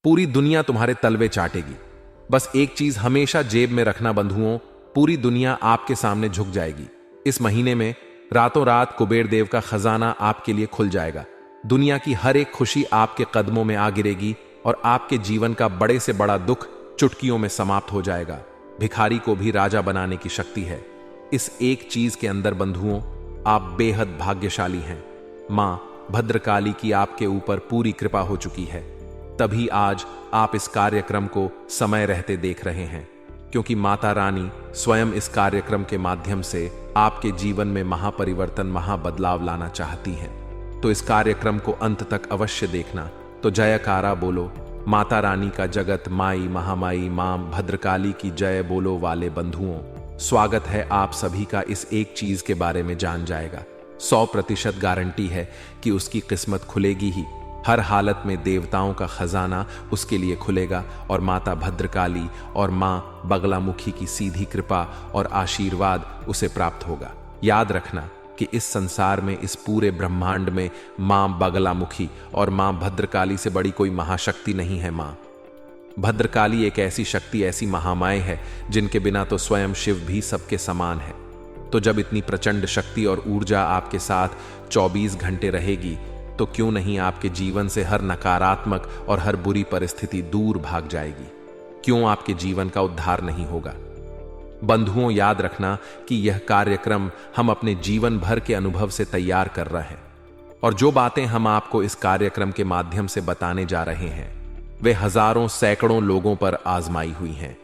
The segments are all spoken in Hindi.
पूरी दुनिया तुम्हारे तलवे चाटेगी। बस एक चीज हमेशा जेब में रखना बंधुओं, पूरी दुनिया आपके सामने झुक जाएगी। इस महीने में रातों रात कुबेर देव का खजाना आपके लिए खुल जाएगा। दुनिया की हर एक खुशी आपके कदमों में आ गिरेगी और आपके जीवन का बड़े से बड़ा दुख चुटकियों में समाप्त हो जाएगा। भिखारी को भी राजा बनाने की शक्ति है इस एक चीज के अंदर बंधुओं। आप बेहद भाग्यशाली हैं। मां भद्रकाली की आपके ऊपर पूरी कृपा हो चुकी है। तभी आज आप इस कार्यक्रम को समय रहते देख रहे हैं, क्योंकि माता रानी स्वयं इस कार्यक्रम के माध्यम से आपके जीवन में महापरिवर्तन, महाबदलाव लाना चाहती हैं। तो इस कार्यक्रम को अंत तक अवश्य देखना। तो जयकारा बोलो माता रानी का जगत माई महामाई मां भद्रकाली की जय बोलो वाले बंधुओं। स्वागत है आप सभी का इस एक चीज के बारे में जान जाएगा। 100% गारंटी है कि उसकी किस्मत खुलेगी ही। हर हालत में देवताओं का खजाना उसके लिए खुलेगा और माता भद्रकाली और मां बगलामुखी की सीधी कृपा और आशीर्वाद उसे प्राप्त होगा। याद रखना कि इस संसार में, इस पूरे ब्रह्मांड में मां बगलामुखी और मां भद्रकाली से बड़ी कोई महाशक्ति नहीं है। मां भद्रकाली एक ऐसी शक्ति, ऐसी महामाए है जिनके बिना तो स्वयं शिव भी सबके समान है। तो जब इतनी प्रचंड शक्ति और ऊर्जा आपके साथ 24 घंटे रहेगी, तो क्यों नहीं आपके जीवन से हर नकारात्मक और हर बुरी परिस्थिति दूर भाग जाएगी? क्यों आपके जीवन का उद्धार नहीं होगा? बंधुओं, याद रखना कि यह कार्यक्रम हम अपने जीवन भर के अनुभव से तैयार कर रहे हैं, और जो बातें हम आपको इस कार्यक्रम के माध्यम से बताने जा रहे हैं वे हजारों सैकड़ों लोगों पर आजमाई हुई हैं।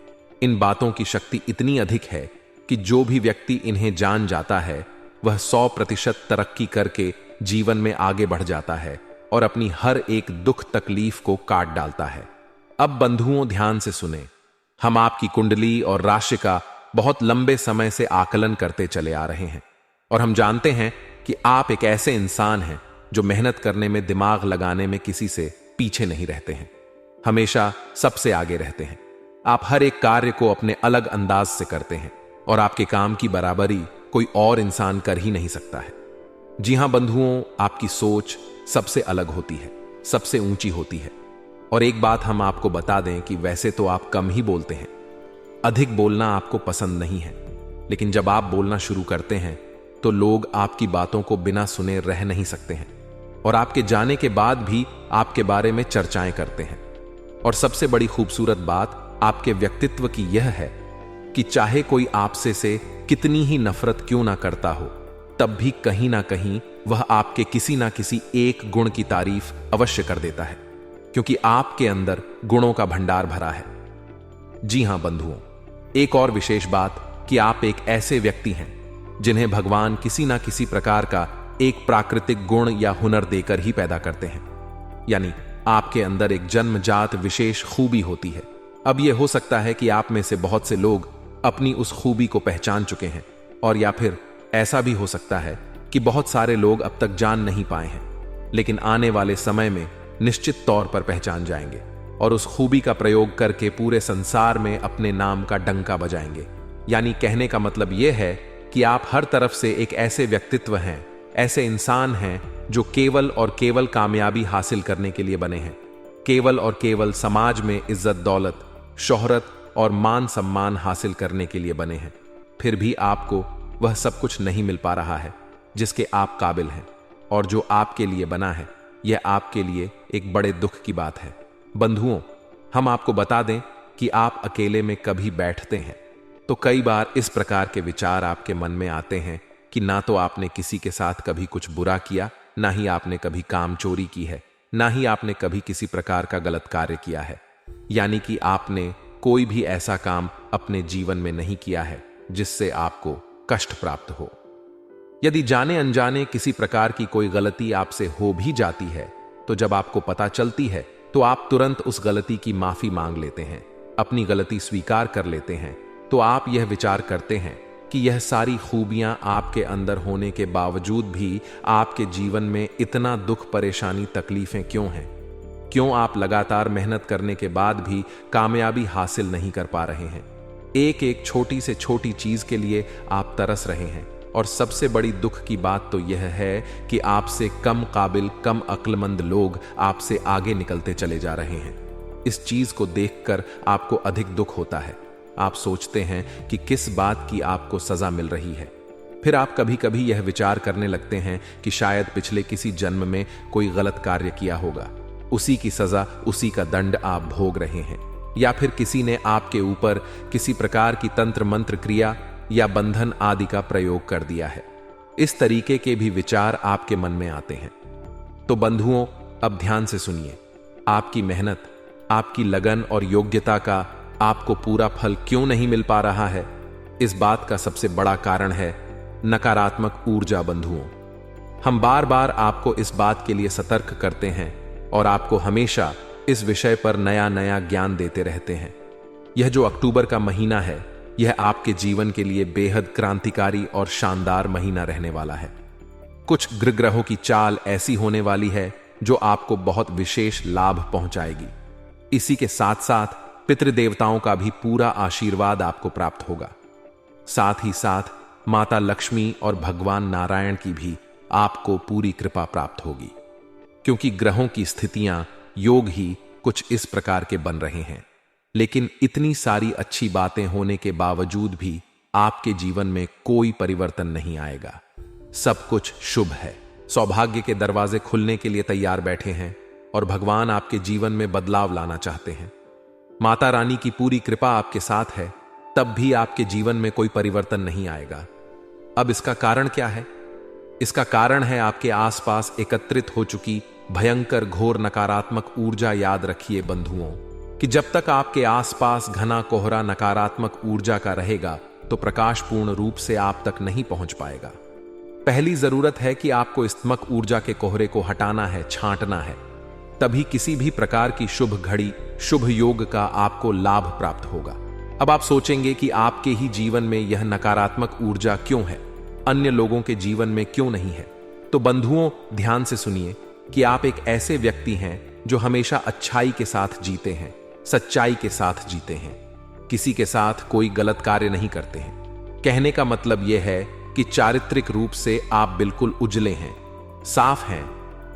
इन बातों की शक्ति इतनी अधिक है कि जो भी व्यक्ति इन्हें जान जाता है वह 100% तरक्की करके जीवन में आगे बढ़ जाता है और अपनी हर एक दुख तकलीफ को काट डालता है। अब बंधुओं, ध्यान से सुने। हम आपकी कुंडली और राशि का बहुत लंबे समय से आकलन करते चले आ रहे हैं, और हम जानते हैं कि आप एक ऐसे इंसान हैं जो मेहनत करने में, दिमाग लगाने में किसी से पीछे नहीं रहते हैं, हमेशा सबसे आगे रहते हैं। आप हर एक कार्य को अपने अलग अंदाज से करते हैं और आपके काम की बराबरी कोई और इंसान कर ही नहीं सकता है। जी हां बंधुओं, आपकी सोच सबसे अलग होती है, सबसे ऊंची होती है। और एक बात हम आपको बता दें कि वैसे तो आप कम ही बोलते हैं, अधिक बोलना आपको पसंद नहीं है, लेकिन जब आप बोलना शुरू करते हैं तो लोग आपकी बातों को बिना सुने रह नहीं सकते हैं, और आपके जाने के बाद भी आपके बारे में चर्चाएं करते हैं। और सबसे बड़ी खूबसूरत बात आपके व्यक्तित्व की यह है कि चाहे कोई आपसे से कितनी ही नफरत क्यों ना करता हो, तब भी कहीं ना कहीं वह आपके किसी ना किसी एक गुण की तारीफ अवश्य कर देता है, क्योंकि आपके अंदर गुणों का भंडार भरा है। जी हां बंधुओं, एक और विशेष बात कि आप एक ऐसे व्यक्ति हैं जिन्हें भगवान किसी ना किसी प्रकार का एक प्राकृतिक गुण या हुनर देकर ही पैदा करते हैं। यानी आपके अंदर एक जन्मजात विशेष खूबी होती है। अब यह हो सकता है कि आप में से बहुत से लोग अपनी उस खूबी को पहचान चुके हैं, और या फिर ऐसा भी हो सकता है कि बहुत सारे लोग अब तक जान नहीं पाए हैं, लेकिन आने वाले समय में निश्चित तौर पर पहचान जाएंगे और उस खूबी का प्रयोग करके पूरे संसार में अपने नाम का डंका बजाएंगे। यानी कहने का मतलब यह है कि आप हर तरफ से एक ऐसे व्यक्तित्व हैं, ऐसे इंसान हैं जो केवल और केवल कामयाबी हासिल करने के लिए बने हैं, केवल और केवल समाज में इज्जत, दौलत, शोहरत और मान सम्मान हासिल करने के लिए बने हैं। फिर भी आपको वह सब कुछ नहीं मिल पा रहा है जिसके आप काबिल हैं, और जो आपके लिए बना है यह आपके लिए एक बड़े दुख की बात है। बंधुओं, हम आपको बता दें कि आप अकेले में कभी बैठते हैं तो कई बार इस प्रकार के विचार आपके मन में आते हैं कि ना तो आपने किसी के साथ कभी कुछ बुरा किया, ना ही आपने कभी काम चोरी की है, ना ही आपने कभी किसी प्रकार का गलत कार्य किया है। यानी कि आपने कोई भी ऐसा काम अपने जीवन में नहीं किया है जिससे आपको कष्ट प्राप्त हो। यदि जाने अनजाने किसी प्रकार की कोई गलती आपसे हो भी जाती है, तो जब आपको पता चलती है तो आप तुरंत उस गलती की माफी मांग लेते हैं, अपनी गलती स्वीकार कर लेते हैं। तो आप यह विचार करते हैं कि यह सारी खूबियां आपके अंदर होने के बावजूद भी आपके जीवन में इतना दुख, परेशानी, तकलीफें क्यों हैं? क्यों आप लगातार मेहनत करने के बाद भी कामयाबी हासिल नहीं कर पा रहे हैं? एक एक छोटी से छोटी चीज के लिए आप तरस रहे हैं, और सबसे बड़ी दुख की बात तो यह है कि आपसे कम काबिल, कम अक्लमंद लोग आपसे आगे निकलते चले जा रहे हैं। इस चीज को देखकर आपको अधिक दुख होता है। आप सोचते हैं कि किस बात की आपको सजा मिल रही है। फिर आप कभी कभी यह विचार करने लगते हैं कि शायद पिछले किसी जन्म में कोई गलत कार्य किया होगा, उसी की सजा, उसी का दंड आप भोग रहे हैं, या फिर किसी ने आपके ऊपर किसी प्रकार की तंत्र मंत्र क्रिया या बंधन आदि का प्रयोग कर दिया है। इस तरीके के भी विचार आपके मन में आते हैं। तो बंधुओं, अब ध्यान से सुनिए। आपकी मेहनत, आपकी लगन और योग्यता का आपको पूरा फल क्यों नहीं मिल पा रहा है? इस बात का सबसे बड़ा कारण है नकारात्मक ऊर्जा। बंधुओं, हम बार बार आपको इस बात के लिए सतर्क करते हैं और आपको हमेशा इस विषय पर नया नया ज्ञान देते रहते हैं। यह जो अक्टूबर का महीना है, यह आपके जीवन के लिए बेहद क्रांतिकारी और शानदार महीना रहने वाला है। कुछ ग्रहों की चाल ऐसी होने वाली है जो आपको बहुत विशेष लाभ पहुंचाएगी। इसी के साथ साथ पितृदेवताओं का भी पूरा आशीर्वाद आपको प्राप्त होगा। साथ ही साथ माता लक्ष्मी और भगवान नारायण की भी आपको पूरी कृपा प्राप्त होगी, क्योंकि ग्रहों की स्थितियां, योग ही कुछ इस प्रकार के बन रहे हैं। लेकिन इतनी सारी अच्छी बातें होने के बावजूद भी आपके जीवन में कोई परिवर्तन नहीं आएगा। सब कुछ शुभ है। सौभाग्य के दरवाजे खुलने के लिए तैयार बैठे हैं और भगवान आपके जीवन में बदलाव लाना चाहते हैं। माता रानी की पूरी कृपा आपके साथ है, तब भी आपके जीवन में कोई परिवर्तन नहीं आएगा। अब इसका कारण क्या है? इसका कारण है आपके आसपास एकत्रित हो चुकी भयंकर घोर नकारात्मक ऊर्जा। याद रखिए बंधुओं कि जब तक आपके आसपास घना कोहरा नकारात्मक ऊर्जा का रहेगा तो प्रकाश पूर्ण रूप से आप तक नहीं पहुंच पाएगा। पहली जरूरत है कि आपको इस तमक ऊर्जा के कोहरे को हटाना है, छांटना है। तभी किसी भी प्रकार की शुभ घड़ी, शुभ योग का आपको लाभ प्राप्त होगा। अब आप सोचेंगे कि आपके ही जीवन में यह नकारात्मक ऊर्जा क्यों है, अन्य लोगों के जीवन में क्यों नहीं है? तो बंधुओं, ध्यान से सुनिए कि आप एक ऐसे व्यक्ति हैं जो हमेशा अच्छाई के साथ जीते हैं, सच्चाई के साथ जीते हैं, किसी के साथ कोई गलत कार्य नहीं करते हैं। कहने का मतलब यह है कि चारित्रिक रूप से आप बिल्कुल उजले हैं, साफ हैं।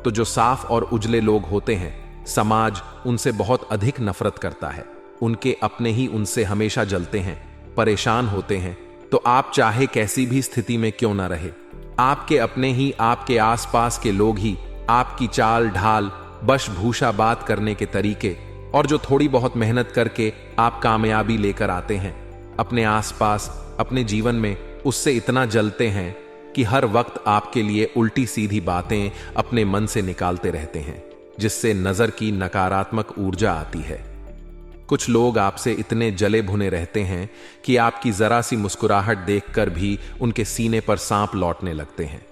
तो जो साफ और उजले लोग होते हैं, समाज उनसे बहुत अधिक नफरत करता है। उनके अपने ही उनसे हमेशा जलते हैं, परेशान होते हैं। तो आप चाहे कैसी भी स्थिति में क्यों ना रहे, आपके अपने ही, आपके आसपास के लोग ही आपकी चाल ढाल, बशभूषा बात करने के तरीके और जो थोड़ी बहुत मेहनत करके आप कामयाबी लेकर आते हैं, अपने आसपास, अपने जीवन में उससे इतना जलते हैं कि हर वक्त आपके लिए उल्टी सीधी बातें अपने मन से निकालते रहते हैं, जिससे नजर की नकारात्मक ऊर्जा आती है। कुछ लोग आपसे इतने जले भुने रहते हैं कि आपकी जरा सी मुस्कुराहट देखकर भी उनके सीने पर सांप लौटने लगते हैं।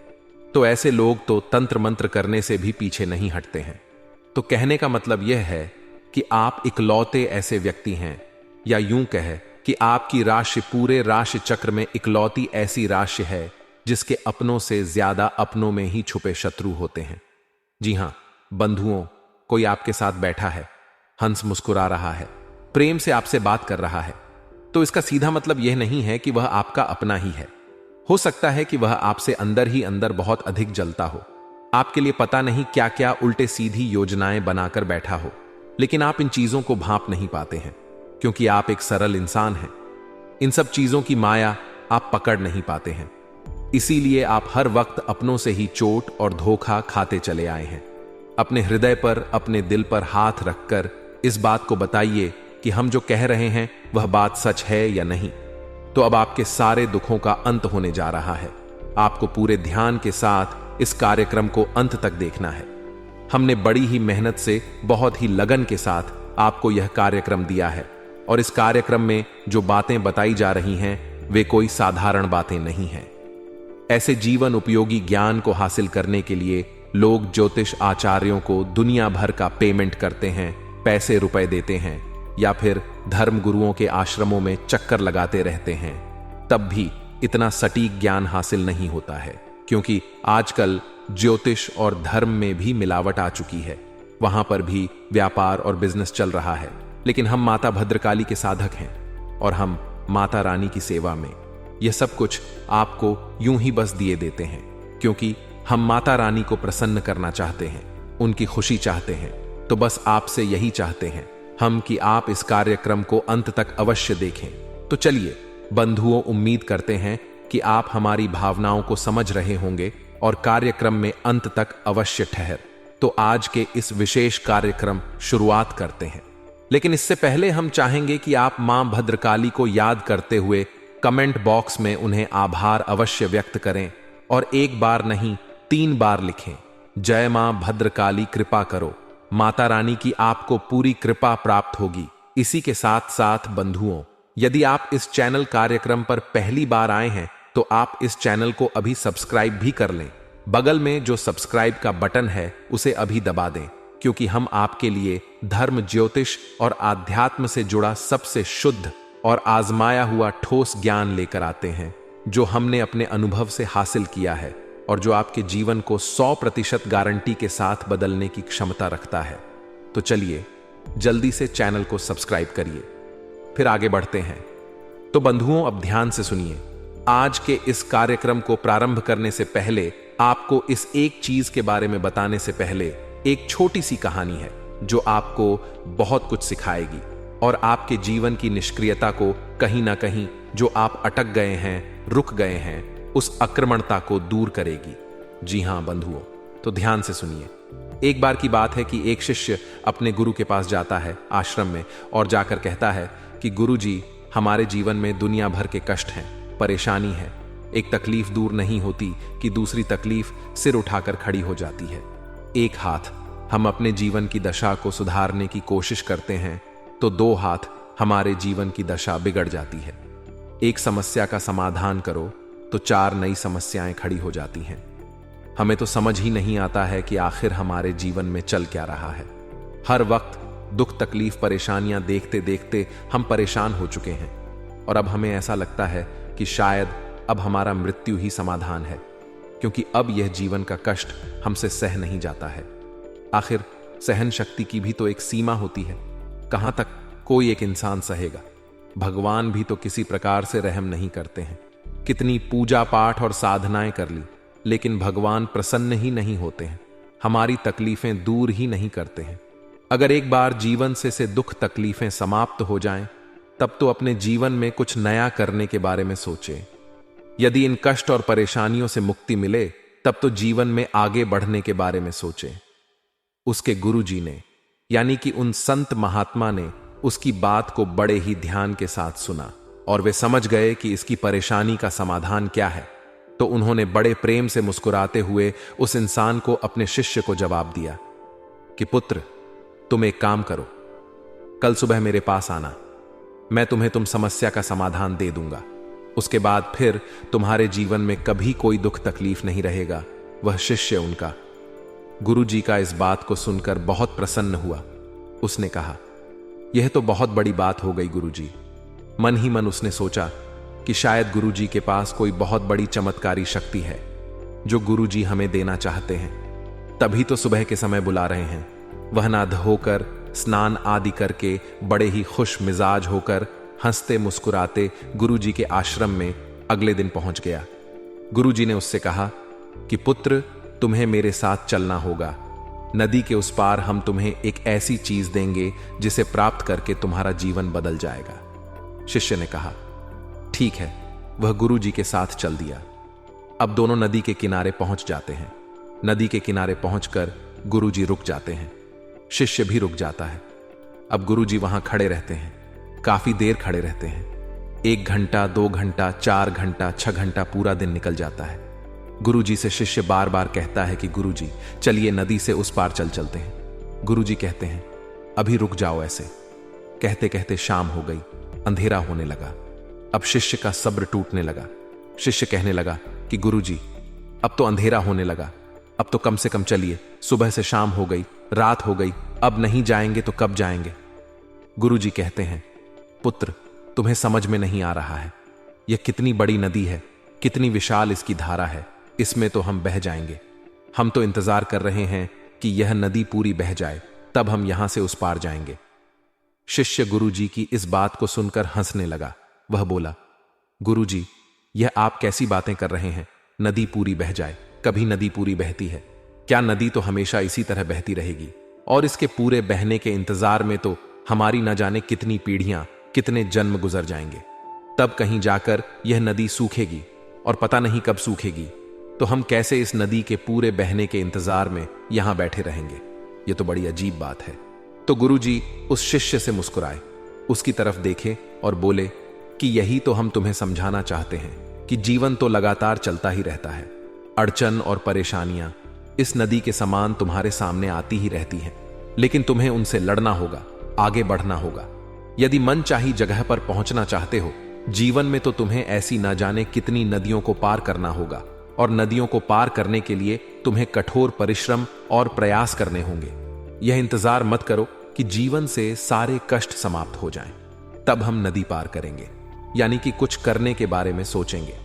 तो ऐसे लोग तो तंत्र मंत्र करने से भी पीछे नहीं हटते हैं। तो कहने का मतलब यह है कि आप इकलौते ऐसे व्यक्ति हैं, या यूं कहे कि आपकी राशि पूरे राशि चक्र में इकलौती ऐसी राशि है जिसके अपनों से ज्यादा अपनों में ही छुपे शत्रु होते हैं। जी हां बंधुओं, कोई आपके साथ बैठा है, हंस मुस्कुरा रहा है, प्रेम से आपसे बात कर रहा है, तो इसका सीधा मतलब यह नहीं है कि वह आपका अपना ही है। हो सकता है कि वह आपसे अंदर ही अंदर बहुत अधिक जलता हो, आपके लिए पता नहीं क्या क्या उल्टे सीधी योजनाएं बनाकर बैठा हो, लेकिन आप इन चीजों को भांप नहीं पाते हैं, क्योंकि आप एक सरल इंसान हैं। इन सब चीजों की माया आप पकड़ नहीं पाते हैं। इसीलिए आप हर वक्त अपनों से ही चोट और धोखा खाते चले आए हैं। अपने हृदय पर, अपने दिल पर हाथ रखकर इस बात को बताइए कि हम जो कह रहे हैं वह बात सच है या नहीं। तो अब आपके सारे दुखों का अंत होने जा रहा है। आपको पूरे ध्यान के साथ इस कार्यक्रम को अंत तक देखना है। हमने बड़ी ही मेहनत से, बहुत ही लगन के साथ आपको यह कार्यक्रम दिया है, और इस कार्यक्रम में जो बातें बताई जा रही हैं वे कोई साधारण बातें नहीं हैं। ऐसे जीवन उपयोगी ज्ञान को हासिल करने के लिए लोग ज्योतिष आचार्यों को दुनिया भर का पेमेंट करते हैं, पैसे रुपए देते हैं, या फिर धर्म गुरुओं के आश्रमों में चक्कर लगाते रहते हैं। तब भी इतना सटीक ज्ञान हासिल नहीं होता है, क्योंकि आजकल ज्योतिष और धर्म में भी मिलावट आ चुकी है। वहां पर भी व्यापार और बिजनेस चल रहा है। लेकिन हम माता भद्रकाली के साधक हैं और हम माता रानी की सेवा में यह सब कुछ आपको यूं ही बस दिए देते हैं, क्योंकि हम माता रानी को प्रसन्न करना चाहते हैं, उनकी खुशी चाहते हैं। तो बस आपसे यही चाहते हैं हम कि आप इस कार्यक्रम को अंत तक अवश्य देखें। तो चलिए बंधुओं, उम्मीद करते हैं कि आप हमारी भावनाओं को समझ रहे होंगे और कार्यक्रम में अंत तक अवश्य ठहर। तो आज के इस विशेष कार्यक्रम शुरुआत करते हैं, लेकिन इससे पहले हम चाहेंगे कि आप मां भद्रकाली को याद करते हुए कमेंट बॉक्स में उन्हें आभार अवश्य व्यक्त करें और एक बार नहीं 3 बार लिखें, जय मां भद्रकाली कृपा करो, माता रानी की आपको पूरी कृपा प्राप्त होगी। इसी के साथ साथ बंधुओं, यदि आप इस चैनल कार्यक्रम पर पहली बार आए हैं तो आप इस चैनल को अभी सब्सक्राइब भी कर लें। बगल में जो सब्सक्राइब का बटन है उसे अभी दबा दें, क्योंकि हम आपके लिए धर्म, ज्योतिष और आध्यात्म से जुड़ा सबसे शुद्ध और आजमाया हुआ ठोस ज्ञान लेकर आते हैं, जो हमने अपने अनुभव से हासिल किया है और जो आपके जीवन को 100% गारंटी के साथ बदलने की क्षमता रखता है। तो चलिए जल्दी से चैनल को सब्सक्राइब करिए, फिर आगे बढ़ते हैं। तो बंधुओं, अब ध्यान से सुनिए। आज के इस कार्यक्रम को प्रारंभ करने से पहले आपको इस एक चीज के बारे में बताने से पहले एक छोटी सी कहानी है जो आपको बहुत कुछ सिखाएगी और आपके जीवन की निष्क्रियता को कहीं ना कहीं, जो आप अटक गए हैं, रुक गए हैं, उस आक्रमणता को दूर करेगी। जी हां बंधुओं, तो ध्यान से सुनिए। एक बार की बात है कि एक शिष्य अपने गुरु के पास जाता है आश्रम में और जाकर कहता है कि गुरु जी, हमारे जीवन में दुनिया भर के कष्ट हैं, परेशानी है, एक तकलीफ दूर नहीं होती कि दूसरी तकलीफ सिर उठाकर खड़ी हो जाती है। एक हाथ हम अपने जीवन की दशा को सुधारने की कोशिश करते हैं तो 2 हाथ हमारे जीवन की दशा बिगड़ जाती है। एक समस्या का समाधान करो तो 4 नई समस्याएं खड़ी हो जाती हैं। हमें तो समझ ही नहीं आता है कि आखिर हमारे जीवन में चल क्या रहा है। हर वक्त दुख, तकलीफ, परेशानियां देखते देखते हम परेशान हो चुके हैं और अब हमें ऐसा लगता है कि शायद अब हमारा मृत्यु ही समाधान है, क्योंकि अब यह जीवन का कष्ट हमसे सह नहीं जाता है। आखिर सहन शक्ति की भी तो एक सीमा होती है। कहां तक कोई एक इंसान सहेगा? भगवान भी तो किसी प्रकार से रहम नहीं करते हैं। कितनी पूजा पाठ और साधनाएं कर ली, लेकिन भगवान प्रसन्न ही नहीं होते हैं, हमारी तकलीफें दूर ही नहीं करते हैं। अगर एक बार जीवन से दुख, तकलीफें समाप्त हो जाएं, तब तो अपने जीवन में कुछ नया करने के बारे में सोचें। यदि इन कष्ट और परेशानियों से मुक्ति मिले, तब तो जीवन में आगे बढ़ने के बारे में सोचें। उसके गुरु जी ने, यानी कि उन संत महात्मा ने, उसकी बात को बड़े ही ध्यान के साथ सुना और वे समझ गए कि इसकी परेशानी का समाधान क्या है। तो उन्होंने बड़े प्रेम से मुस्कुराते हुए उस इंसान को, अपने शिष्य को जवाब दिया कि पुत्र, तुम एक काम करो, कल सुबह मेरे पास आना, मैं तुम समस्या का समाधान दे दूंगा। उसके बाद फिर तुम्हारे जीवन में कभी कोई दुख तकलीफ नहीं रहेगा। वह शिष्य उनका गुरुजी का इस बात को सुनकर बहुत प्रसन्न हुआ। उसने कहा, यह तो बहुत बड़ी बात हो गई गुरुजी। मन ही मन उसने सोचा कि शायद गुरुजी के पास कोई बहुत बड़ी चमत्कारी शक्ति है जो गुरुजी हमें देना चाहते हैं, तभी तो सुबह के समय बुला रहे हैं। वह ना धोकर, स्नान आदि करके बड़े ही खुश मिजाज होकर, हंसते मुस्कुराते गुरुजी के आश्रम में अगले दिन पहुंच गया। गुरुजी ने उससे कहा कि पुत्र, तुम्हें मेरे साथ चलना होगा। नदी के उस पार हम तुम्हें एक ऐसी चीज देंगे जिसे प्राप्त करके तुम्हारा जीवन बदल जाएगा। शिष्य ने कहा, ठीक है। वह गुरुजी के साथ चल दिया। अब दोनों नदी के किनारे पहुंच जाते हैं। नदी के किनारे पहुंचकर गुरुजी रुक जाते हैं, शिष्य भी रुक जाता है। अब गुरुजी वहां खड़े रहते हैं, काफी देर खड़े रहते हैं। 1 घंटा, 2 घंटा, 4 घंटा, 6 घंटा, पूरा दिन निकल जाता है। गुरुजी से शिष्य बार बार कहता है कि गुरुजी, चलिए नदी से उस पार चलते हैं। गुरुजी कहते हैं, अभी रुक जाओ। ऐसे कहते कहते शाम हो गई, अंधेरा होने लगा। अब शिष्य का सब्र टूटने लगा। शिष्य कहने लगा कि गुरुजी, अब तो अंधेरा होने लगा, अब तो कम से कम चलिए, सुबह से शाम हो गई, रात हो गई, अब नहीं जाएंगे तो कब जाएंगे? गुरुजी कहते हैं, पुत्र, तुम्हें समझ में नहीं आ रहा है, यह कितनी बड़ी नदी है, कितनी विशाल इसकी धारा है, इसमें तो हम बह जाएंगे। हम तो इंतजार कर रहे हैं कि यह नदी पूरी बह जाए, तब हम यहां से उस पार जाएंगे। शिष्य गुरुजी की इस बात को सुनकर हंसने लगा। वह बोला, गुरुजी, यह आप कैसी बातें कर रहे हैं? नदी पूरी बह जाए, कभी नदी पूरी बहती है क्या? नदी तो हमेशा इसी तरह बहती रहेगी और इसके पूरे बहने के इंतजार में तो हमारी न जाने कितनी पीढ़ियां, कितने जन्म गुजर जाएंगे। तब कहीं जाकर यह नदी सूखेगी और पता नहीं कब सूखेगी। तो हम कैसे इस नदी के पूरे बहने के इंतजार में यहां बैठे रहेंगे? यह तो बड़ी अजीब बात है। तो गुरुजी उस शिष्य से मुस्कुराए, उसकी तरफ देखे और बोले कि यही तो हम तुम्हें समझाना चाहते हैं कि जीवन तो लगातार चलता ही रहता है। अड़चन और परेशानियां इस नदी के समान तुम्हारे सामने आती ही रहती हैं, लेकिन तुम्हें उनसे लड़ना होगा, आगे बढ़ना होगा। यदि मन चाही जगह पर पहुंचना चाहते हो जीवन में, तो तुम्हें ऐसी ना जाने कितनी नदियों को पार करना होगा, और नदियों को पार करने के लिए तुम्हें कठोर परिश्रम और प्रयास करने होंगे। यह इंतजार मत करो कि जीवन से सारे कष्ट समाप्त हो जाएं, तब हम नदी पार करेंगे, यानी कि कुछ करने के बारे में सोचेंगे,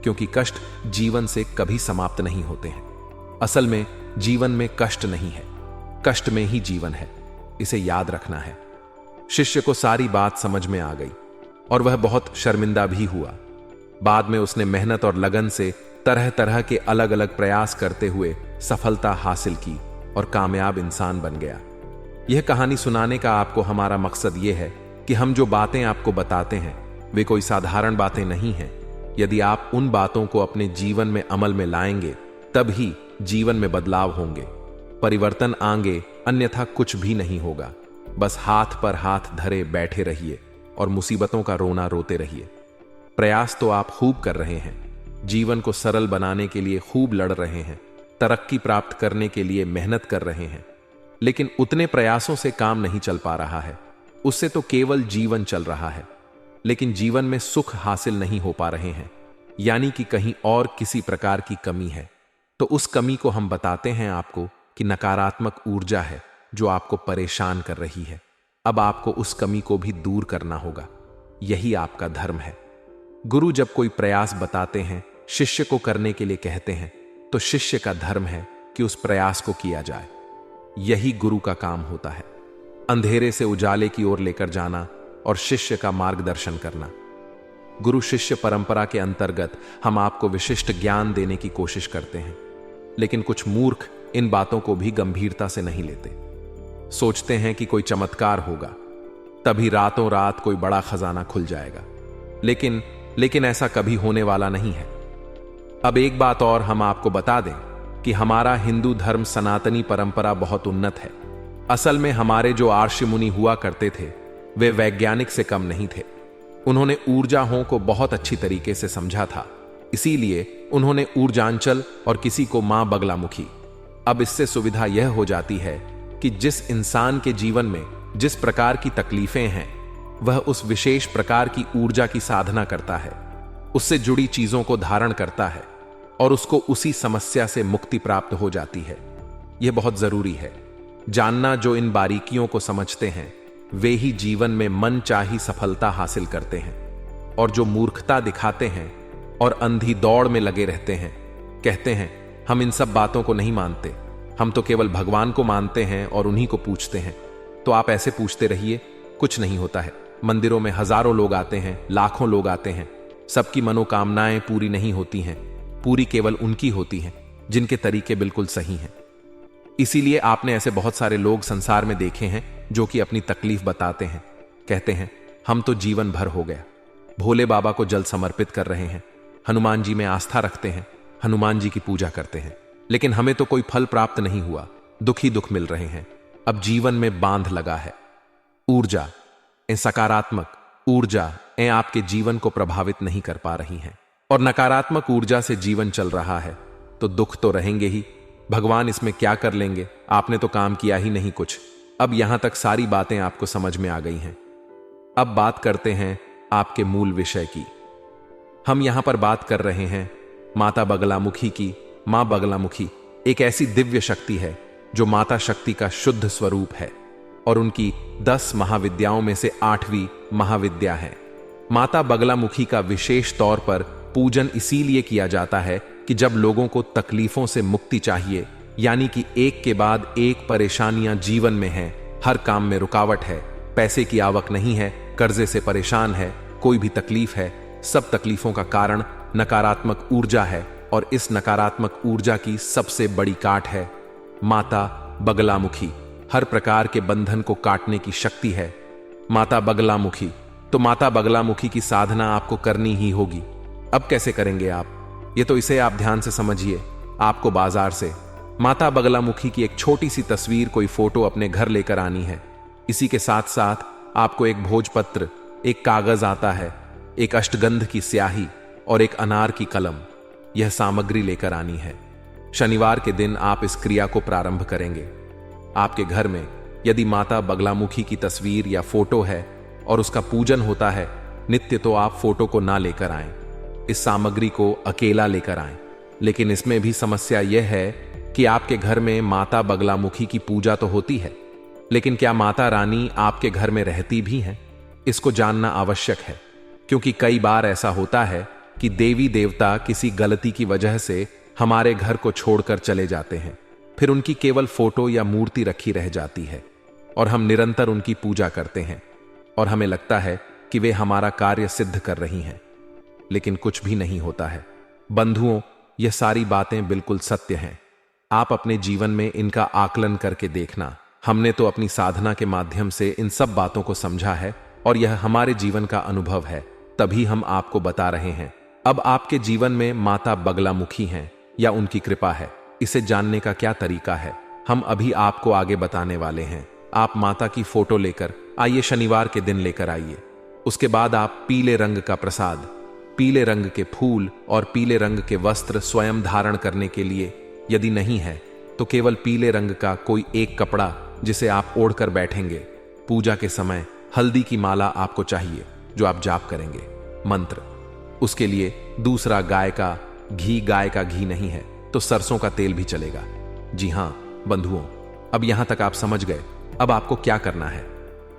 क्योंकि कष्ट जीवन से कभी समाप्त नहीं होते हैं। असल में जीवन में कष्ट नहीं है, कष्ट में ही जीवन है, इसे याद रखना है। शिष्य को सारी बात समझ में आ गई और वह बहुत शर्मिंदा भी हुआ। बाद में उसने मेहनत और लगन से तरह तरह के अलग अलग प्रयास करते हुए सफलता हासिल की और कामयाब इंसान बन गया। यह कहानी सुनाने का आपको हमारा मकसद यह है कि हम जो बातें आपको बताते हैं वे कोई साधारण बातें नहीं हैं। यदि आप उन बातों को अपने जीवन में अमल में लाएंगे तब ही जीवन में बदलाव होंगे, परिवर्तन आएंगे, अन्यथा कुछ भी नहीं होगा। बस हाथ पर हाथ धरे बैठे रहिए और मुसीबतों का रोना रोते रहिए। प्रयास तो आप खूब कर रहे हैं, जीवन को सरल बनाने के लिए खूब लड़ रहे हैं, तरक्की प्राप्त करने के लिए मेहनत कर रहे हैं, लेकिन उतने प्रयासों से काम नहीं चल पा रहा है। उससे तो केवल जीवन चल रहा है, लेकिन जीवन में सुख हासिल नहीं हो पा रहे हैं, यानी कि कहीं और किसी प्रकार की कमी है। तो उस कमी को हम बताते हैं आपको कि नकारात्मक ऊर्जा है जो आपको परेशान कर रही है। अब आपको उस कमी को भी दूर करना होगा, यही आपका धर्म है। गुरु जब कोई प्रयास बताते हैं, शिष्य को करने के लिए कहते हैं, तो शिष्य का धर्म है कि उस प्रयास को किया जाए। यही गुरु का काम होता है, अंधेरे से उजाले की ओर लेकर जाना और शिष्य का मार्गदर्शन करना। गुरु शिष्य परंपरा के अंतर्गत हम आपको विशिष्ट ज्ञान देने की कोशिश करते हैं, लेकिन कुछ मूर्ख इन बातों को भी गंभीरता से नहीं लेते। सोचते हैं कि कोई चमत्कार होगा, तभी रातों रात कोई बड़ा खजाना खुल जाएगा, लेकिन ऐसा कभी होने वाला नहीं है। अब एक बात और हम आपको बता दें कि हमारा हिंदू धर्म सनातनी परंपरा बहुत उन्नत है। असल में हमारे जो आर्षि मुनि हुआ करते थे वे वैज्ञानिक से कम नहीं थे। उन्होंने ऊर्जाओं को बहुत अच्छी तरीके से समझा था, इसीलिए उन्होंने ऊर्जांचल और किसी को मां बगलामुखी। अब इससे सुविधा यह हो जाती है कि जिस इंसान के जीवन में जिस प्रकार की तकलीफें हैं वह उस विशेष प्रकार की ऊर्जा की साधना करता है, उससे जुड़ी चीजों को धारण करता है और उसको उसी समस्या से मुक्ति प्राप्त हो जाती है। यह बहुत जरूरी है जानना। जो इन बारीकियों को समझते हैं वे ही जीवन में मन चाही सफलता हासिल करते हैं, और जो मूर्खता दिखाते हैं और अंधी दौड़ में लगे रहते हैं, कहते हैं हम इन सब बातों को नहीं मानते, हम तो केवल भगवान को मानते हैं और उन्हीं को पूछते हैं। तो आप ऐसे पूछते रहिए, कुछ नहीं होता है। मंदिरों में हजारों लोग आते हैं, लाखों लोग आते हैं, सबकी मनोकामनाएं पूरी नहीं होती हैं, पूरी केवल उनकी होती हैं जिनके तरीके बिल्कुल सही हैं। इसीलिए आपने ऐसे बहुत सारे लोग संसार में देखे हैं जो कि अपनी तकलीफ बताते हैं, कहते हैं हम तो जीवन भर हो गया, भोले बाबा को जल समर्पित कर रहे हैं, हनुमान जी में आस्था रखते हैं, हनुमान जी की पूजा करते हैं, लेकिन हमें तो कोई फल प्राप्त नहीं हुआ, दुख ही दुख मिल रहे हैं। अब जीवन में बांध लगा है। ऊर्जा सकारात्मक ऊर्जा आपके जीवन को प्रभावित नहीं कर पा रही हैं, और नकारात्मक ऊर्जा से जीवन चल रहा है तो दुख तो रहेंगे ही। भगवान इसमें क्या कर लेंगे, आपने तो काम किया ही नहीं कुछ। अब यहां तक सारी बातें आपको समझ में आ गई हैं। अब बात करते हैं आपके मूल विषय की। हम यहां पर बात कर रहे हैं माता बगलामुखी की। मां बगलामुखी एक ऐसी दिव्य शक्ति है जो माता शक्ति का शुद्ध स्वरूप है और उनकी 10 महाविद्याओं में से 8वीं महाविद्या है। माता बगलामुखी का विशेष तौर पर पूजन इसीलिए किया जाता है कि जब लोगों को तकलीफों से मुक्ति चाहिए, यानी कि एक के बाद एक परेशानियां जीवन में हैं, हर काम में रुकावट है, पैसे की आवक नहीं है, कर्जे से परेशान है, कोई भी तकलीफ है, सब तकलीफों का कारण नकारात्मक ऊर्जा है, और इस नकारात्मक ऊर्जा की सबसे बड़ी काट है माता बगलामुखी। हर प्रकार के बंधन को काटने की शक्ति है माता बगलामुखी, तो माता बगलामुखी की साधना आपको करनी ही होगी। अब कैसे करेंगे आप? ये तो इसे आप ध्यान से समझिए। आपको बाजार से माता बगलामुखी की एक छोटी सी तस्वीर, कोई फोटो अपने घर लेकर आनी है। इसी के साथ साथ आपको एक भोजपत्र, एक कागज आता है, एक अष्टगंध की स्याही और एक अनार की कलम, यह सामग्री लेकर आनी है। शनिवार के दिन आप इस क्रिया को प्रारंभ करेंगे। आपके घर में यदि माता बगलामुखी की तस्वीर या फोटो है और उसका पूजन होता है नित्य, तो आप फोटो को ना लेकर आएं, इस सामग्री को अकेला लेकर आएं। लेकिन इसमें भी समस्या यह है कि आपके घर में माता बगलामुखी की पूजा तो होती है, लेकिन क्या माता रानी आपके घर में रहती भी हैं? इसको जानना आवश्यक है, क्योंकि कई बार ऐसा होता है कि देवी देवता किसी गलती की वजह से हमारे घर को छोड़कर चले जाते हैं। फिर उनकी केवल फोटो या मूर्ति रखी रह जाती है और हम निरंतर उनकी पूजा करते हैं और हमें लगता है कि वे हमारा कार्य सिद्ध कर रही हैं, लेकिन कुछ भी नहीं होता है। बंधुओं, यह सारी बातें बिल्कुल सत्य हैं। आप अपने जीवन में इनका आकलन करके देखना। हमने तो अपनी साधना के माध्यम से इन सब बातों को समझा है और यह हमारे जीवन का अनुभव है, तभी हम आपको बता रहे हैं। अब आपके जीवन में माता बगलामुखी हैं या उनकी कृपा है, इसे जानने का क्या तरीका है, हम अभी आपको आगे बताने वाले हैं। आप माता की फोटो लेकर आइए, शनिवार के दिन लेकर आइए। उसके बाद आप पीले रंग का प्रसाद, पीले रंग के फूल और पीले रंग के वस्त्र स्वयं धारण करने के लिए यदि नहीं है तो केवल पीले रंग का कोई एक कपड़ा जिसे आप ओढ़कर बैठेंगे। पूजा के समय हल्दी की माला आपको चाहिए जो आप जाप करेंगे मंत्र। उसके लिए दूसरा गाय का घी नहीं है तो सरसों का तेल भी चलेगा। जी हां बंधुओं, अब यहां तक आप समझ गए। अब आपको क्या करना है?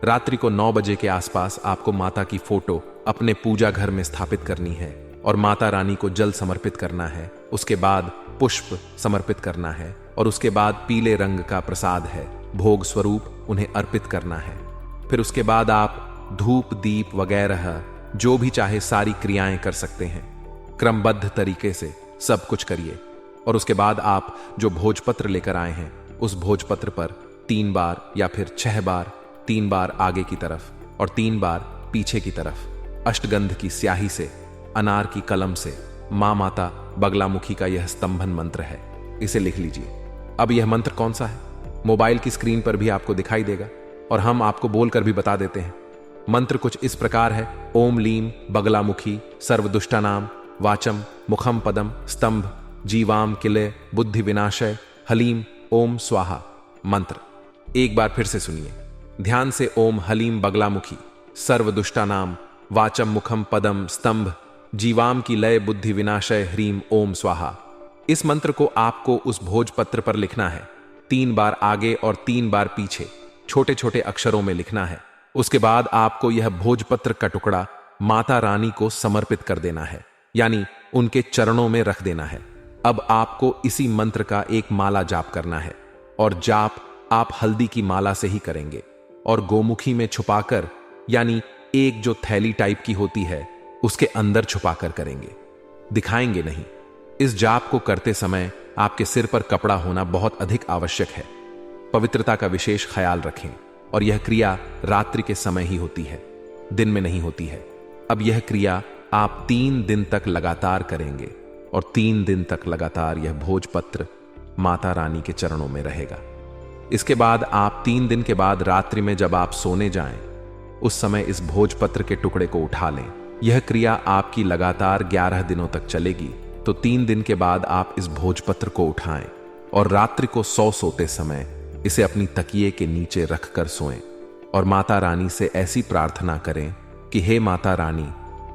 रात्रि को 9 बजे के आसपास आपको माता की फोटो अपने पूजा घर में स्थापित करनी है और माता रानी को जल समर्पित करना है। उसके बाद पुष्प समर्पित करना है और उसके बाद पीले रंग का प्रसाद है, भोग स्वरूप उन्हें अर्पित करना है। फिर उसके बाद आप धूप दीप वगैरह जो भी चाहे सारी क्रियाएं कर सकते हैं। क्रमबद्ध तरीके से सब कुछ करिए और उसके बाद आप जो भोजपत्र लेकर आए हैं उस भोजपत्र पर 3 बार या फिर 6 बार, 3 बार आगे की तरफ और 3 बार पीछे की तरफ अष्टगंध की स्याही से, अनार की कलम से मां माता बगलामुखी का यह स्तंभन मंत्र है, इसे लिख लीजिए। अब यह मंत्र कौन सा है? मोबाइल की स्क्रीन पर भी आपको दिखाई देगा और हम आपको बोलकर भी बता देते हैं। मंत्र कुछ इस प्रकार है। ओम लीम बगलामुखी सर्वदुष्टानाम वाचम मुखम पदम स्तंभ जीवाम किले बुद्धि विनाशय हलीम ओम स्वाहा। मंत्र एक बार फिर से सुनिए ध्यान से। ओम हलीम बगलामुखी सर्वदुष्टानाम वाचम मुखम पदम स्तंभ जीवाम की लय बुद्धि विनाशय ह्रीम ओम स्वाहा। इस मंत्र को आपको उस भोजपत्र पर लिखना है। 3 बार आगे और 3 बार पीछे छोटे छोटे अक्षरों में लिखना है। उसके बाद आपको यह भोजपत्र का टुकड़ा माता रानी को समर्पित कर देना है, यानी उनके चरणों में रख देना है। अब आपको इसी मंत्र का एक माला जाप करना है और जाप आप हल्दी की माला से ही करेंगे और गोमुखी में छुपाकर, यानी एक जो थैली टाइप की होती है उसके अंदर छुपाकर करेंगे, दिखाएंगे नहीं। इस जाप को करते समय आपके सिर पर कपड़ा होना बहुत अधिक आवश्यक है। पवित्रता का विशेष ख्याल रखें और यह क्रिया रात्रि के समय ही होती है, दिन में नहीं होती है। अब यह क्रिया आप 3 दिन तक लगातार करेंगे और 3 दिन तक लगातार यह भोजपत्र माता रानी के चरणों में रहेगा। इसके बाद आप 3 दिन के बाद रात्रि में जब आप सोने जाएं, उस समय इस भोजपत्र के टुकड़े को उठा लें। यह क्रिया आपकी लगातार 11 दिनों तक चलेगी। तो 3 दिन के बाद आप इस भोजपत्र को उठाएं और रात्रि को सोते समय इसे अपनी तकिए के नीचे रखकर सोएं और माता रानी से ऐसी प्रार्थना करें कि हे माता रानी,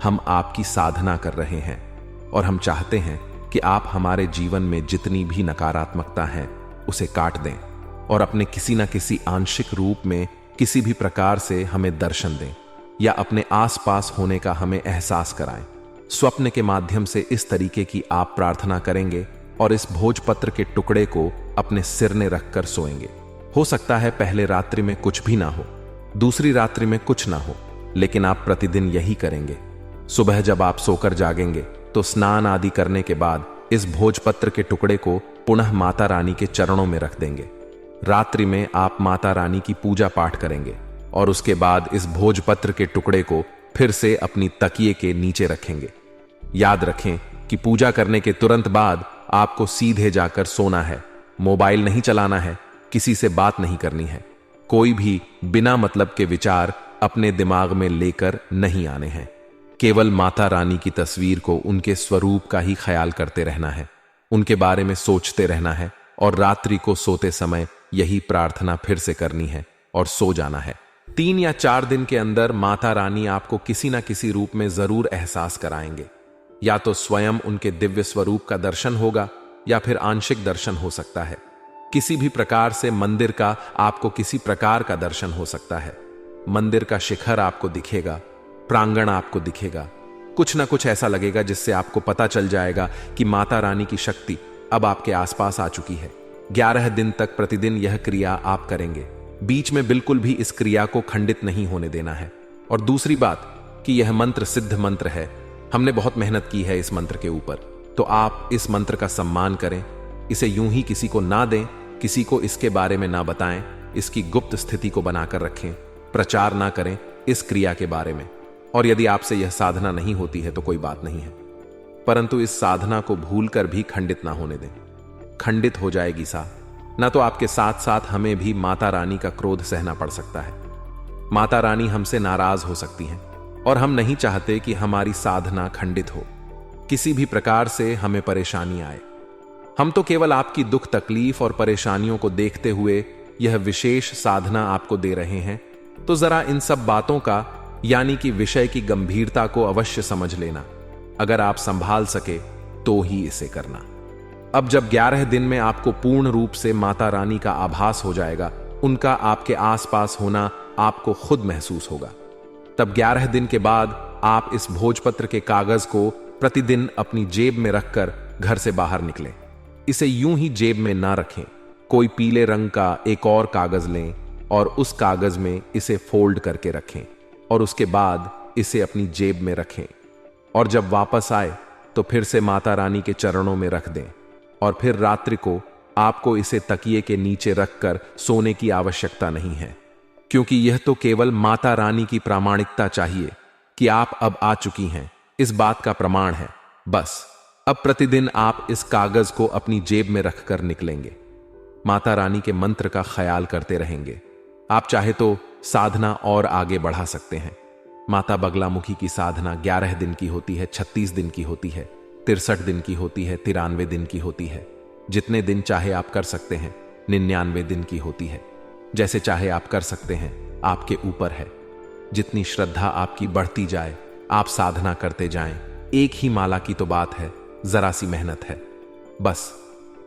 हम आपकी साधना कर रहे हैं और हम चाहते हैं कि आप हमारे जीवन में जितनी भी नकारात्मकता है उसे काट दें और अपने किसी न किसी आंशिक रूप में किसी भी प्रकार से हमें दर्शन दें या अपने आसपास होने का हमें एहसास कराएं। स्वप्न के माध्यम से इस तरीके की आप प्रार्थना करेंगे और इस भोजपत्र के टुकड़े को अपने सिर ने रखकर सोएंगे। हो सकता है पहले रात्रि में कुछ भी ना हो, दूसरी रात्रि में कुछ ना हो, लेकिन आप प्रतिदिन यही करेंगे। सुबह जब आप सोकर जागेंगे तो स्नान आदि करने के बाद इस भोजपत्र के टुकड़े को पुनः माता रानी के चरणों में रख देंगे। रात्रि में आप माता रानी की पूजा पाठ करेंगे और उसके बाद इस भोजपत्र के टुकड़े को फिर से अपनी तकिए के नीचे रखेंगे। याद रखें कि पूजा करने के तुरंत बाद आपको सीधे जाकर सोना है, मोबाइल नहीं चलाना है, किसी से बात नहीं करनी है, कोई भी बिना मतलब के विचार अपने दिमाग में लेकर नहीं आने हैं। केवल माता रानी की तस्वीर को, उनके स्वरूप का ही ख्याल करते रहना है, उनके बारे में सोचते रहना है और रात्रि को सोते समय यही प्रार्थना फिर से करनी है और सो जाना है। 3 या 4 दिन के अंदर माता रानी आपको किसी ना किसी रूप में जरूर एहसास कराएंगे। या तो स्वयं उनके दिव्य स्वरूप का दर्शन होगा या फिर आंशिक दर्शन हो सकता है। किसी भी प्रकार से मंदिर का आपको किसी प्रकार का दर्शन हो सकता है। मंदिर का शिखर आपको दिखेगा, प्रांगण आपको दिखेगा, कुछ ना कुछ ऐसा लगेगा जिससे आपको पता चल जाएगा कि माता रानी की शक्ति अब आपके आसपास आ चुकी है। 11 दिन तक प्रतिदिन यह क्रिया आप करेंगे। बीच में बिल्कुल भी इस क्रिया को खंडित नहीं होने देना है। और दूसरी बात कि यह मंत्र सिद्ध मंत्र है, हमने बहुत मेहनत की है इस मंत्र के ऊपर, तो आप इस मंत्र का सम्मान करें, इसे यूं ही किसी को ना दें, किसी को इसके बारे में ना बताएं, इसकी गुप्त स्थिति को बनाकर रखें, प्रचार ना करें इस क्रिया के बारे में। और यदि आपसे यह साधना नहीं होती है तो कोई बात नहीं है, परंतु इस साधना को भूलकर भी खंडित ना होने दें। खंडित हो जाएगी ना तो आपके साथ साथ हमें भी माता रानी का क्रोध सहना पड़ सकता है। माता रानी हमसे नाराज हो सकती हैं और हम नहीं चाहते कि हमारी साधना खंडित हो, किसी भी प्रकार से हमें परेशानी आए। हम तो केवल आपकी दुख तकलीफ और परेशानियों को देखते हुए यह विशेष साधना आपको दे रहे हैं, तो जरा इन सब बातों का यानी कि विषय की गंभीरता को अवश्य समझ लेना। अगर आप संभाल सके तो ही इसे करना। अब जब 11 दिन में आपको पूर्ण रूप से माता रानी का आभास हो जाएगा, उनका आपके आसपास होना आपको खुद महसूस होगा, तब 11 दिन के बाद आप इस भोजपत्र के कागज को प्रतिदिन अपनी जेब में रखकर घर से बाहर निकलें। इसे यूं ही जेब में ना रखें, कोई पीले रंग का एक और कागज लें और उस कागज में इसे फोल्ड करके रखें और उसके बाद इसे अपनी जेब में रखें। और जब वापस आए तो फिर से माता रानी के चरणों में रख दें और फिर रात्रि को आपको इसे तकिए के नीचे रखकर सोने की आवश्यकता नहीं है, क्योंकि यह तो केवल माता रानी की प्रामाणिकता चाहिए कि आप अब आ चुकी हैं, इस बात का प्रमाण है। बस अब प्रतिदिन आप इस कागज को अपनी जेब में रखकर निकलेंगे, माता रानी के मंत्र का ख्याल करते रहेंगे। आप चाहे तो साधना और आगे बढ़ा सकते हैं। माता बगलामुखी की साधना 11 दिन की होती है, 36 दिन की होती है, 63 दिन की होती है, 93 दिन की होती है, जितने दिन चाहे आप कर सकते हैं। 99 दिन की होती है, जैसे चाहे आप कर सकते हैं, आपके ऊपर है। जितनी श्रद्धा आपकी बढ़ती जाए आप साधना करते जाएं। एक ही माला की तो बात है, जरा सी मेहनत है बस,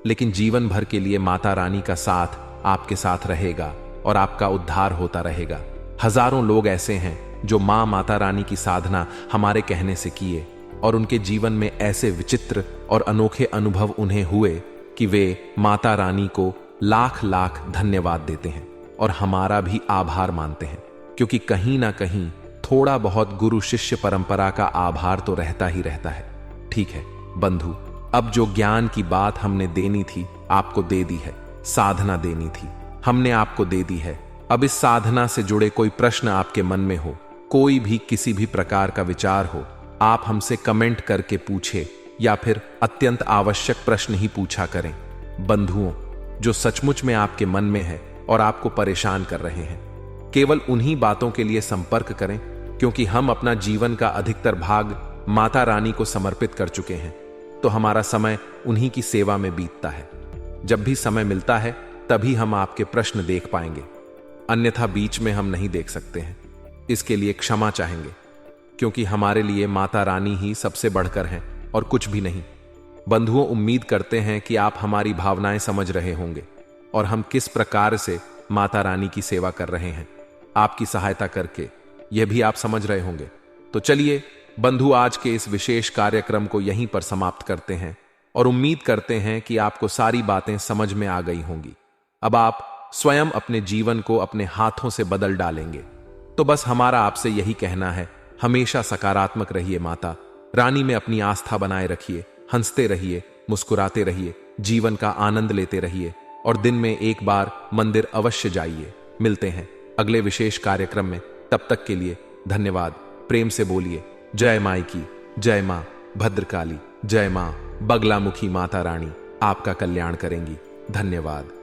लेकिन जीवन भर के लिए माता रानी का साथ आपके साथ रहेगा और आपका उद्धार होता रहेगा। हजारों लोग ऐसे हैं जो माता रानी की साधना हमारे कहने से किए और उनके जीवन में ऐसे विचित्र और अनोखे अनुभव उन्हें हुए कि वे माता रानी को लाख लाख धन्यवाद देते हैं और हमारा भी आभार मानते हैं, क्योंकि कहीं ना कहीं थोड़ा बहुत गुरु शिष्य परंपरा का आभार तो रहता ही रहता है। ठीक है बंधु, अब जो ज्ञान की बात हमने देनी थी आपको दे दी है, साधना देनी थी हमने आपको दे दी है। अब इस साधना से जुड़े कोई प्रश्न आपके मन में हो, कोई भी किसी भी प्रकार का विचार हो, आप हमसे कमेंट करके पूछे या फिर अत्यंत आवश्यक प्रश्न ही पूछा करें। बंधुओं, जो सचमुच में आपके मन में है और आपको परेशान कर रहे हैं, केवल उन्हीं बातों के लिए संपर्क करें, क्योंकि हम अपना जीवन का अधिकतर भाग माता रानी को समर्पित कर चुके हैं, तो हमारा समय उन्हीं की सेवा में बीतता है। जब भी समय मिलता है तभी हम आपके प्रश्न देख पाएंगे, अन्यथा बीच में हम नहीं देख सकते हैं। इसके लिए क्षमा चाहेंगे, क्योंकि हमारे लिए माता रानी ही सबसे बढ़कर हैं और कुछ भी नहीं। बंधुओं, उम्मीद करते हैं कि आप हमारी भावनाएं समझ रहे होंगे और हम किस प्रकार से माता रानी की सेवा कर रहे हैं। आपकी सहायता करके यह भी आप समझ रहे होंगे। तो चलिए बंधु, आज के इस विशेष कार्यक्रम को यहीं पर समाप्त करते हैं और उम्मीद करते हैं कि आपको सारी बातें समझ में आ गई होंगी। अब आप स्वयं अपने जीवन को अपने हाथों से बदल डालेंगे। तो बस हमारा आपसे यही कहना है, हमेशा सकारात्मक रहिए, माता रानी में अपनी आस्था बनाए रखिए, हंसते रहिए, मुस्कुराते रहिए, जीवन का आनंद लेते रहिए और दिन में एक बार मंदिर अवश्य जाइए। मिलते हैं अगले विशेष कार्यक्रम में। तब तक के लिए धन्यवाद। प्रेम से बोलिए जय माई की, जय मां भद्रकाली, जय मां बगलामुखी माता रानी आपका कल्याण करेंगी। धन्यवाद।